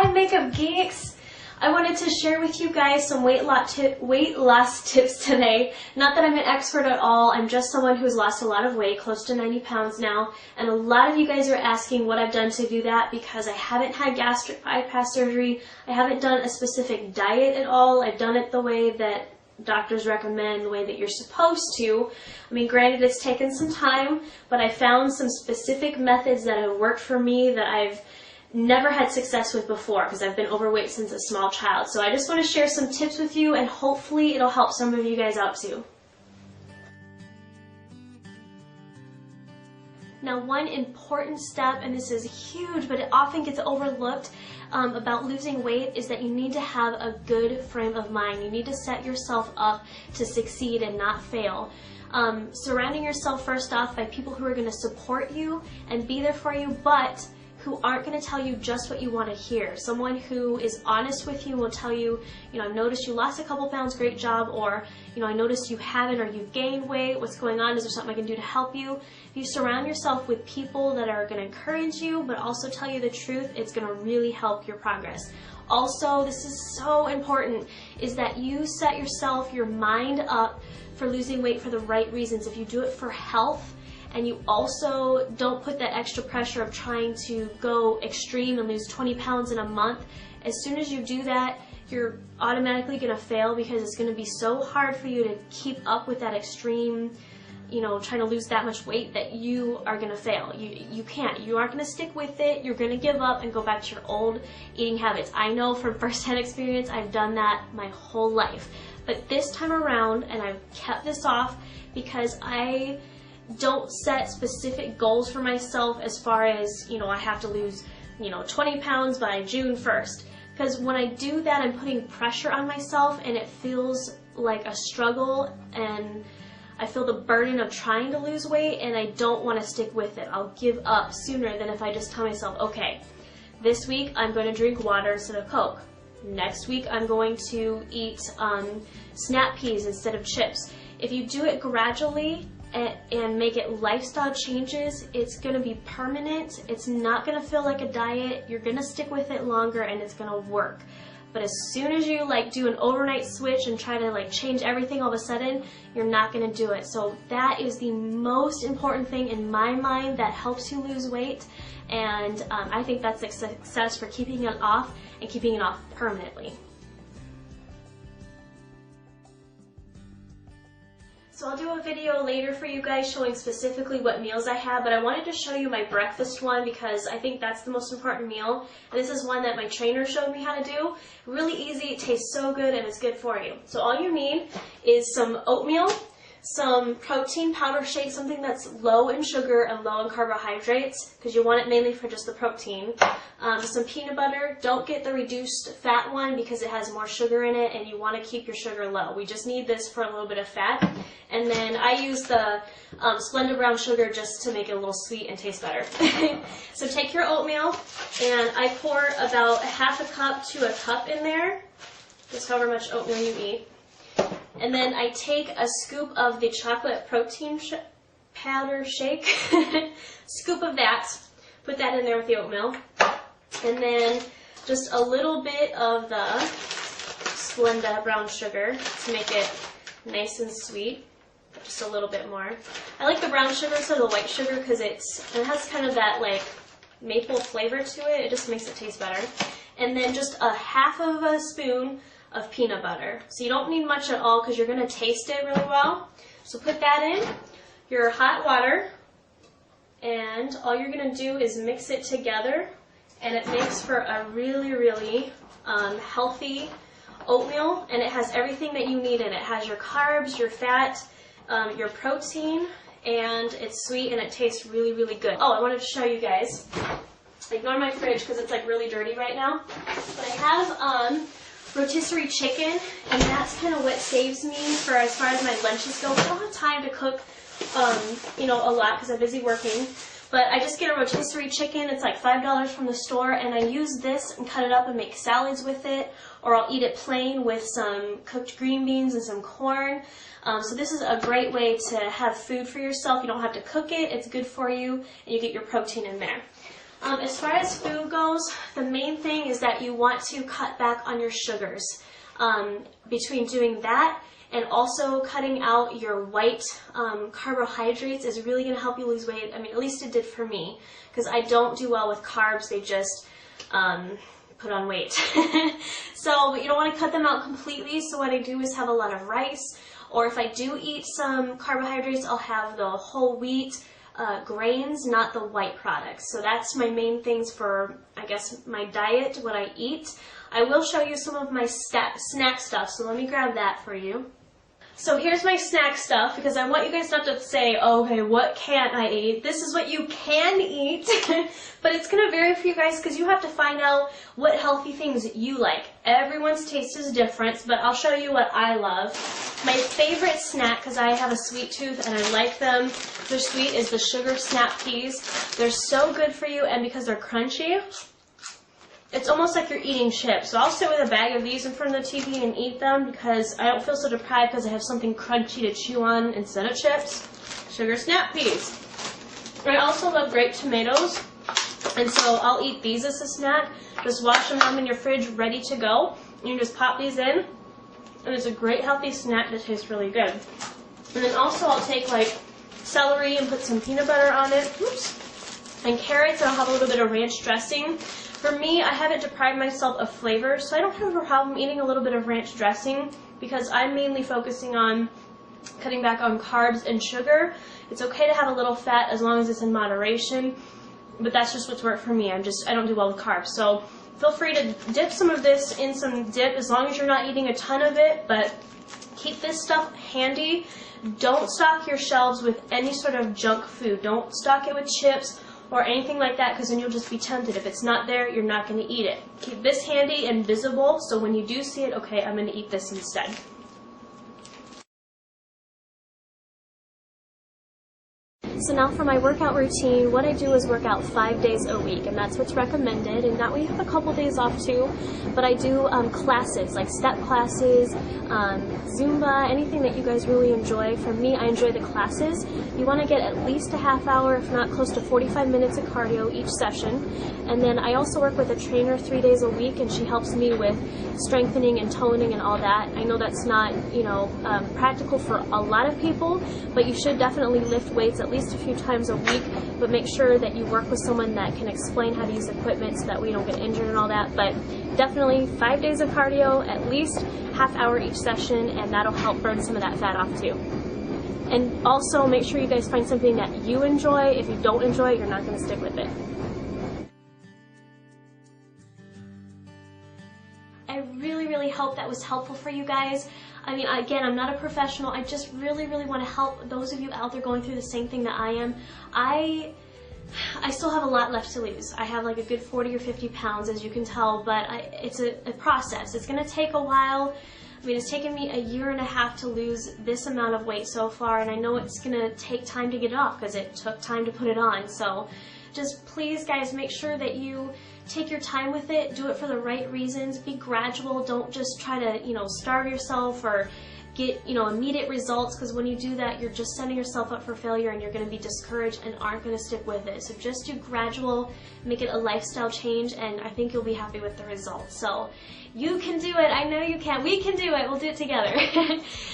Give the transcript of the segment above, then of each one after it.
Hi Makeup Geeks! I wanted to share with you guys some weight loss tips today. Not that I'm an expert at all, I'm just someone who's lost a lot of weight, close to 90 pounds now, and a lot of you guys are asking what I've done to do that because I haven't had gastric bypass surgery, I haven't done a specific diet at all, I've done it the way that doctors recommend, the way that you're supposed to. I mean, granted, it's taken some time, but I found some specific methods that have worked for me that I've never had success with before because I've been overweight since a small child. So I just want to share some tips with you and hopefully it'll help some of you guys out too. Now, one important step, and this is huge, but it often gets overlooked about losing weight, is that you need to have a good frame of mind. You need to set yourself up to succeed and not fail. Surrounding yourself first off by people who are going to support you and be there for you, but who aren't going to tell you just what you want to hear. Someone who is honest with you will tell you, I've noticed you lost a couple pounds, great job, or, I noticed you haven't, or you've gained weight, what's going on, is there something I can do to help you? If you surround yourself with people that are going to encourage you, but also tell you the truth, it's going to really help your progress. Also, this is so important, is that you set your mind up for losing weight for the right reasons. If you do it for health, and you also don't put that extra pressure of trying to go extreme and lose 20 pounds in a month, as soon as you do that, you're automatically going to fail because it's going to be so hard for you to keep up with that extreme, trying to lose that much weight that you are going to fail. You can't. You aren't going to stick with it. You're going to give up and go back to your old eating habits. I know from firsthand experience, I've done that my whole life. But this time around, and I've kept this off because I don't set specific goals for myself as far as, I have to lose, 20 pounds by June 1st. Because when I do that, I'm putting pressure on myself and it feels like a struggle and I feel the burden of trying to lose weight and I don't want to stick with it. I'll give up sooner than if I just tell myself, okay, this week I'm going to drink water instead of Coke. Next week I'm going to eat snap peas instead of chips. If you do it gradually, and make it lifestyle changes, it's going to be permanent. It's not going to feel like a diet. You're going to stick with it longer and it's going to work. But as soon as you do an overnight switch and try to change everything all of a sudden, you're not going to do it. So that is the most important thing in my mind that helps you lose weight. And I think that's a success for keeping it off and keeping it off permanently. So I'll do a video later for you guys showing specifically what meals I have, but I wanted to show you my breakfast one because I think that's the most important meal. And this is one that my trainer showed me how to do. Really easy, it tastes so good, and it's good for you. So all you need is some oatmeal, some protein powder shake, something that's low in sugar and low in carbohydrates, because you want it mainly for just the protein. Some peanut butter. Don't get the reduced fat one because it has more sugar in it and you want to keep your sugar low. We just need this for a little bit of fat. And then I use the Splenda brown sugar just to make it a little sweet and taste better. So take your oatmeal and I pour about half a cup to a cup in there, just however much oatmeal you eat. And then I take a scoop of the chocolate protein powder shake, scoop of that, put that in there with the oatmeal, and then just a little bit of the Splenda brown sugar to make it nice and sweet, just a little bit more. I like the brown sugar instead of the white sugar because it has kind of that maple flavor to it. It just makes it taste better. And then just a half of a spoon of peanut butter. So you don't need much at all because you're going to taste it really well. So put that in your hot water and all you're going to do is mix it together and it makes for a really, really healthy oatmeal, and it has everything that you need in it. It has your carbs, your fat, your protein, and it's sweet and it tastes really, really good. Oh, I wanted to show you guys. Ignore my fridge because it's really dirty right now. But I have rotisserie chicken, and that's kind of what saves me for as far as my lunches go. I don't have time to cook, a lot because I'm busy working. But I just get a rotisserie chicken. It's like $5 from the store, and I use this and cut it up and make salads with it, or I'll eat it plain with some cooked green beans and some corn. So this is a great way to have food for yourself. You don't have to cook it. It's good for you, and you get your protein in there. As far as food goes, the main thing is that you want to cut back on your sugars. Between doing that and also cutting out your white carbohydrates is really going to help you lose weight. I mean, at least it did for me, because I don't do well with carbs. They just put on weight. So you don't want to cut them out completely. So what I do is have a lot of rice, or if I do eat some carbohydrates, I'll have the whole wheat grains, not the white products. So that's my main things for, I guess, my diet, what I eat. I will show you some of my snack stuff, so let me grab that for you. So here's my snack stuff, because I want you guys not to say, oh, okay, what can't I eat? This is what you can eat, but it's going to vary for you guys because you have to find out what healthy things you like. Everyone's taste is different, but I'll show you what I love. My favorite snack, because I have a sweet tooth and I like them, they're sweet, is the Sugar Snap Peas. They're so good for you, and because they're crunchy, it's almost like you're eating chips. So I'll sit with a bag of these in front of the TV and eat them because I don't feel so deprived because I have something crunchy to chew on instead of chips. Sugar Snap Peas. I also love grape tomatoes, and so I'll eat these as a snack. Just wash them in your fridge, ready to go. You just pop these in, and it's a great healthy snack that tastes really good. And then also I'll take like celery and put some peanut butter on it. Oops. And carrots, and I'll have a little bit of ranch dressing. For me, I haven't deprived myself of flavor, so I don't have a problem eating a little bit of ranch dressing because I'm mainly focusing on cutting back on carbs and sugar. It's okay to have a little fat as long as it's in moderation, but that's just what's worked for me. I don't do well with carbs. So feel free to dip some of this in some dip as long as you're not eating a ton of it, but keep this stuff handy. Don't stock your shelves with any sort of junk food. Don't stock it with chips or anything like that, because then you'll just be tempted. If it's not there, you're not going to eat it. Keep this handy and visible, so when you do see it, okay, I'm going to eat this instead. So now for my workout routine, what I do is work out 5 days a week, and that's what's recommended. And that way you have a couple days off too. But I do classes, like step classes, Zumba, anything that you guys really enjoy. For me, I enjoy the classes. You want to get at least a half hour, if not close to 45 minutes of cardio each session. And then I also work with a trainer 3 days a week, and she helps me with strengthening and toning and all that. I know that's not, practical for a lot of people, but you should definitely lift weights at least a few times a week, but make sure that you work with someone that can explain how to use equipment so that we don't get injured and all that. But definitely 5 days of cardio, at least half hour each session, and that'll help burn some of that fat off too. And also make sure you guys find something that you enjoy. If you don't enjoy it, you're not going to stick with it. I really hope that was helpful for you guys. I mean, again, I'm not a professional. I just really want to help those of you out there going through the same thing that I am. I still have a lot left to lose. I have like a good 40 or 50 pounds, as you can tell, but it's a process. It's going to take a while. I mean, it's taken me 1.5 years to lose this amount of weight so far, and I know it's going to take time to get it off because it took time to put it on. So just please, guys, make sure that you take your time with it. Do it for the right reasons. Be gradual. Don't just try to, starve yourself or get, immediate results, because when you do that, you're just setting yourself up for failure and you're going to be discouraged and aren't going to stick with it. So just do gradual, make it a lifestyle change, and I think you'll be happy with the results. So you can do it. I know you can. We can do it. We'll do it together.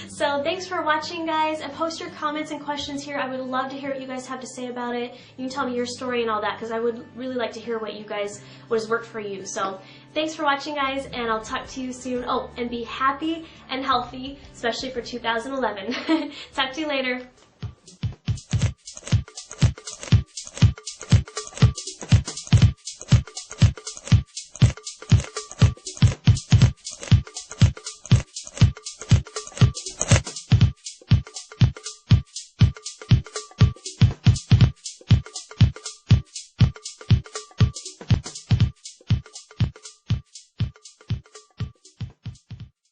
So thanks for watching, guys, and post your comments and questions here. I would love to hear what you guys have to say about it. You can tell me your story and all that, because I would really like to hear what has worked for you. So thanks for watching, guys, and I'll talk to you soon. Oh, and be happy and healthy, especially for 2011. Talk to you later.